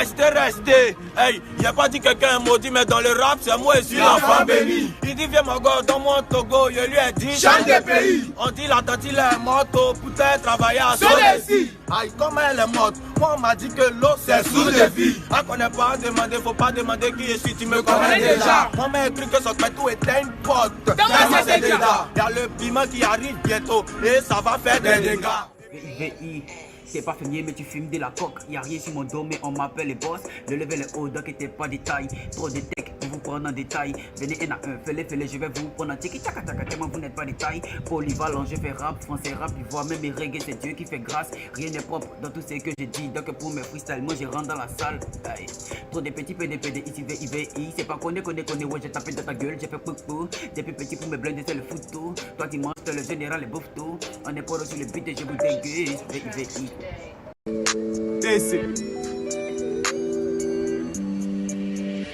Restez. Hey, y'a pas dit quelqu'un maudit, mais dans le rap, c'est moi et suis l'enfant béni. Il dit viens mon gars dans mon Togo, je lui ai dit change de pays. On dit la tante il est morte, peut-être travailler à Soleil. Aïe, comment elle est morte? Moi on m'a dit que l'eau c'est sous de vie. On connaît pas demander, faut pas demander qui je suis, tu me connais déjà. Moi m'a écrit que son tout était une pote. Y'a le piment qui arrive bientôt et ça va faire des dégâts. T'es pas fermier mais tu fumes de la coque. Y'a rien sur mon dos mais on m'appelle les boss. Le level est haut donc t'es pas détail. Trop de tech pour vous prendre en détail. Venez un à un, fais-les, je vais vous prendre en tiki tchaka tchaka. Tellement vous n'êtes pas détail. Polyvalent, je fais rap, français rap, tu vois même mes reggae, c'est Dieu qui fait grâce. Rien n'est propre dans tout ce que j'ai dit. Donc pour mes freestyle, moi je rentre dans la salle. Aïe. Trop de petits PDPD, ici VIVI. C'est pas connaît, ouais j'ai tapé dans ta gueule, j'ai fait poupou. Depuis petit pour me blender, c'est le foutu. Toi tu manges, le général et bouffe tout. On est pas sur le beat et je vous dégueule. VIVI.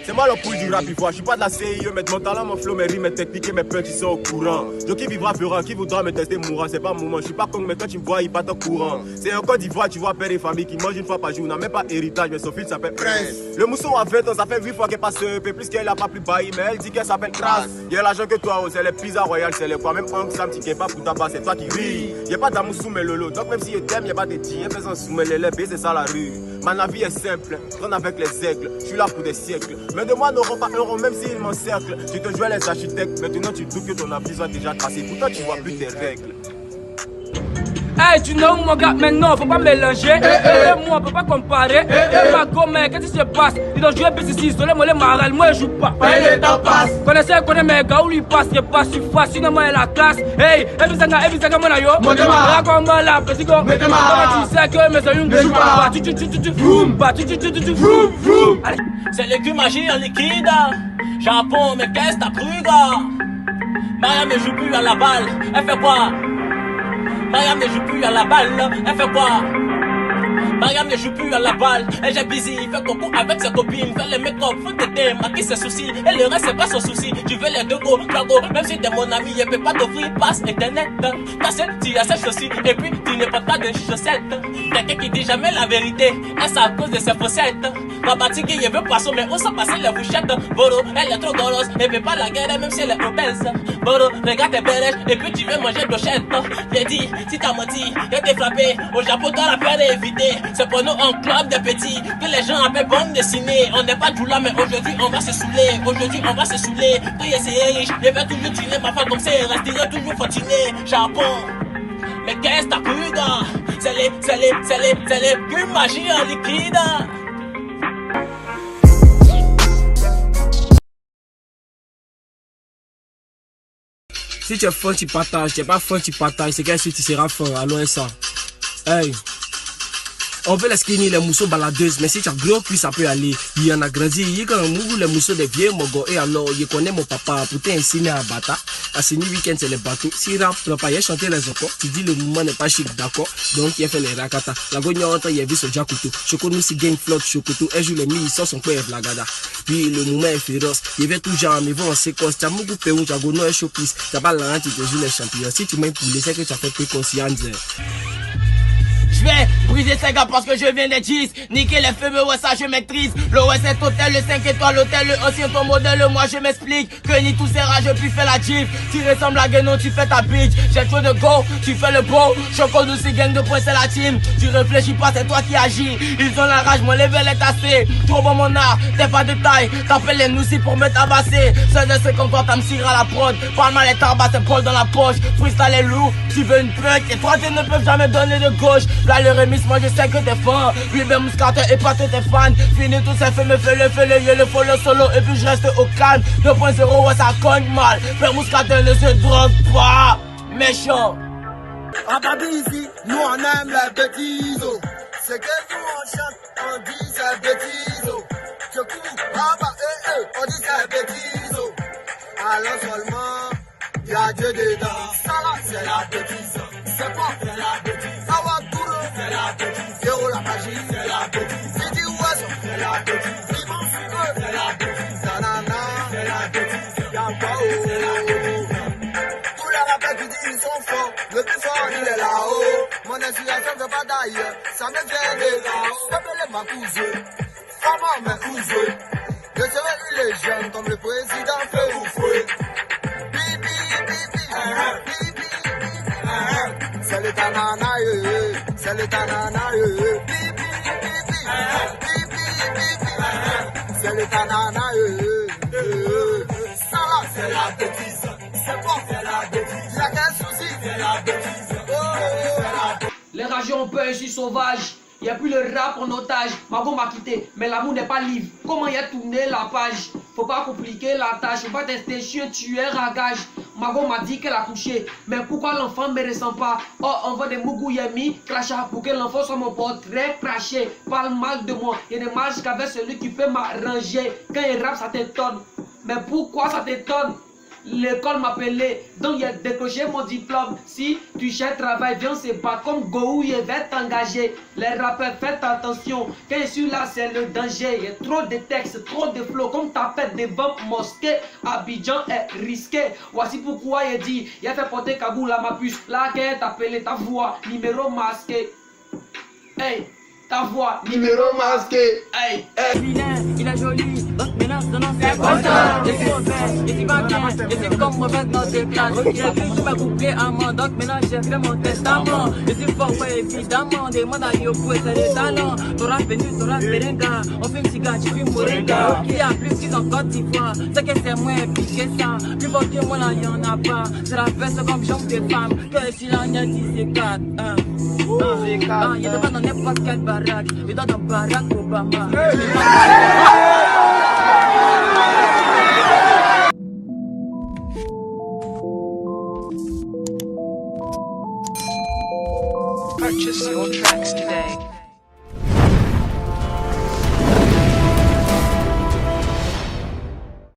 C'est moi le pouille du rap ivoire, je suis pas de la CIE, mais mon talent, mon flow, mes rimes, mes techniques et mes punchs, ils sont au courant. Donc qui vivra fera, qui voudra me tester mourra, c'est pas moment, je suis pas con, mais quand tu me vois, il part au courant. C'est un Côte d'Ivoire, tu vois, père et famille qui mange une fois par jour, n'a même pas héritage, mais son fils s'appelle Prince. Le mousson a 20 ans, ça fait 8 fois qu'elle passe un peu plus qu'elle a pas plus bailli, mais elle dit qu'elle s'appelle Crasse. Y'a l'argent que toi, c'est les pizzas royales, c'est les quoi, même Hank Sam, tu pas pour tabac, c'est toi qui ris. Y'a pas d'amour sous mes lolo, donc même si je t'aime, y'a pas de tir, y'a besoin sous mes lélés, c'est ça la rue. Ma vie est simple, trône avec les aigles, je suis là pour des siècles. Mais de moi n'auront pas un rond, même s'ils m'encerclent. Tu te jouais les architectes, maintenant tu doutes que ton avis soit déjà tracé. Pourtant tu vois plus tes règles. Hey, tu know mon gars, maintenant faut pas mélanger. Moi on peut pas comparer. Pas comme qu'est-ce qui se passe? Ils ont joué BC6, moi les marelles, moi je joue pas. Le temps passe. Connais mes gars où lui passe, je pas si facile, sinon moi la classe. Hey, Ebisanga mon ayo. Là comme la petit go. Tu sais que mes amis ne jouent pas. C'est l'écume magie en liquide. Japon, mais qu'est-ce que t'as cru, gars? Mariam ne joue plus à la balle, elle fait quoi? Mariam ne joue plus à la balle, elle fait quoi? Mariam ne joue plus à la balle, elle est busy, fait coco avec ses copines, fait les make-up, faut t'aider, maquille ses soucis, et le reste c'est pas son souci, tu veux les deux go, même si t'es mon ami, elle peut pas t'offrir passe internet, ta seule, tu achètes aussi, et puis tu ne portes pas de chaussettes, quelqu'un qui dit jamais la vérité, et c'est à cause de ses faussettes, Babatiki, il veut poisson, mais on s'en passe les bouchettes, Boro, elle est trop grosse, elle veut pas la guerre, même si elle est obèse, Boro, regarde tes bérèches, et puis tu veux manger brochette, j'ai dit, si t'as menti, et t'es frappé, au Japon, toi la peur est évitée. C'est pour nous un club de petits que les gens appellent bande dessinée. On n'est pas tout là mais aujourd'hui on va se saouler. Aujourd'hui on va se saouler. Toi c'est riche, je vais toujours tuer ma femme comme c'est resterai toujours fortuné. Japon, mais qu'est-ce que t'as cru gars? C'est les que magie en liquide. Si tu es fort, tu partages. Tu n'es pas fort, tu partages. C'est qu'est-ce que tu seras fort. Alors ça. Hey. On veut les skinny, les mousseaux baladeuses, mais si tu as gros plus ça peut aller. Il y en a grandi, il y a les mousseaux des vieux mogo. Et alors, il connaît mon papa pour t'enseigner à bata. À ce week-end, c'est les bateaux. Si rap, le pas, il a chanté les ocos. Tu dis le mouvement n'est pas chic, d'accord. Donc, il a fait les rakata. La gognante, il a vu son jacuto. Choconou, si gagne flotte, chocoto. Un jour, les mis, il sort son père, la gada. Puis, le mouvement est féroce. Il va tout genre, mais bon, c'est quoi. T'as beaucoup péou, t'as gono, un showpiece. T'as pas l'an, tu te joues les champions. Si tu m'aimes pour c'est que tu as fait précaution. Je vais briser ces gars parce que je viens des 10. Niquer les feux, ouais ça je maîtrise. L'OS est hôtel, le 5 étoiles, l'hôtel, le ancien ton modèle, moi je m'explique. Que ni tous ces rages, puis fais la gif. Tu ressembles à Guénon, tu fais ta bitch. J'ai trop de go, tu fais le beau. Choco nous c'est gang de points, c'est la team. Tu réfléchis pas, c'est toi qui agis. Ils ont la rage, mon level est assez. Trop bon mon art, t'es pas de taille. T'appelles les noussis pour me tabasser. Seul de ce qu'on toi, t'as me tiré à la prod. Parle mal les tabacs, c'est Paul dans la poche. Freestyle est lourd, tu veux une punk. Et toi, tu ne peux jamais donner de gauche. Là le remix, moi je sais que t'es fan. Lui ben Mouscato et pas tous tes fans. Fini tous ces films, fais-le, y'a le follow solo. Et puis je reste au calme. 2.0, ouais ça cogne mal. Père Mouscato ne se drogue pas. Méchant. À Babi ici, nous on aime la bêtise. C'est que nous on chante, on dit c'est bêtise. Je cours, on dit c'est bêtise. Alors seulement, y'a Dieu dedans. Ça là, c'est la bêtise. C'est pas, c'est la bêtise. C'est la bêtise, Zéro la magie, c'est la bêtise. Didi Ouest, c'est la bêtise. Imam Fumeux, c'est la bêtise. Zanana, c'est la bêtise. Yambao, c'est la bêtise. Tous les rappeurs qui disent ils sont forts, le plus fort il est là-haut. Mon inspiration ne veut pas d'ailleurs, ça me vient de là-haut. Appelez ma cousine, comment, mais où jouer? Je serai une légende comme le président fait ou fouet. Bibi, bibi, bibi, c'est le tanana, c'est le tanana, bibi, bibi, bibi, bibi, c'est le tanana, ça là, c'est la bêtise, c'est bon, c'est la bêtise, y'a qu'un souci, c'est la bêtise, oh, c'est la bêtise. Les rageux ont peur, je suis sauvage. Il n'y a plus le rap en otage. Mago m'a quitté, mais l'amour n'est pas libre. Comment y a tourné la page? Faut pas compliquer la tâche. Faut pas tester, je suis un tueur à gage. Mago m'a dit qu'elle a couché. Mais pourquoi l'enfant me ressent pas? Oh, on voit des Mugouyami, crachat. Pour que l'enfant soit mon portrait craché. Parle mal de moi. Il y a des mal qu'avec celui qui peut m'arranger. Quand il rappe, ça t'étonne. Mais pourquoi ça t'étonne? L'école m'appelait, donc il a décroché mon diplôme. Si tu cherches travail, viens se battre comme Gohou, il va t'engager. Les rappeurs, faites attention, quand je suis là, c'est le danger. Il y a trop de textes, trop de flots, comme tapette devant mosquée. Abidjan est risqué. Voici pourquoi il dit, il a fait porter Kaboul à ma puce. Là, qu'elle est appelée ta voix, numéro masqué. Hey, ta voix, numéro masqué. Hey, hey. Il est joli, donc maintenant son nom c'est Quentin. Je suis mauvais, je suis pas bien, je suis comme mauvais dans tes classes. J'ai pris tout ma couplé à moi, donc maintenant j'ai fait mon testament. Je suis fort, ouais, évidemment, demande à Yoko et c'est des talents. T'auras venu, t'auras Berenga, on fume cigare, tu fumes Moringa. Il y a plus qu'ils en Côte d'Ivoire, c'est que c'est moins piqué ça. Plus fort que moi là, y'en a pas. C'est la fête comme jambe de femme, que si l'on y a 14. Il y a pas dans n'importe quelle baraque, il est dans Barack Obama. Purchase your tracks today.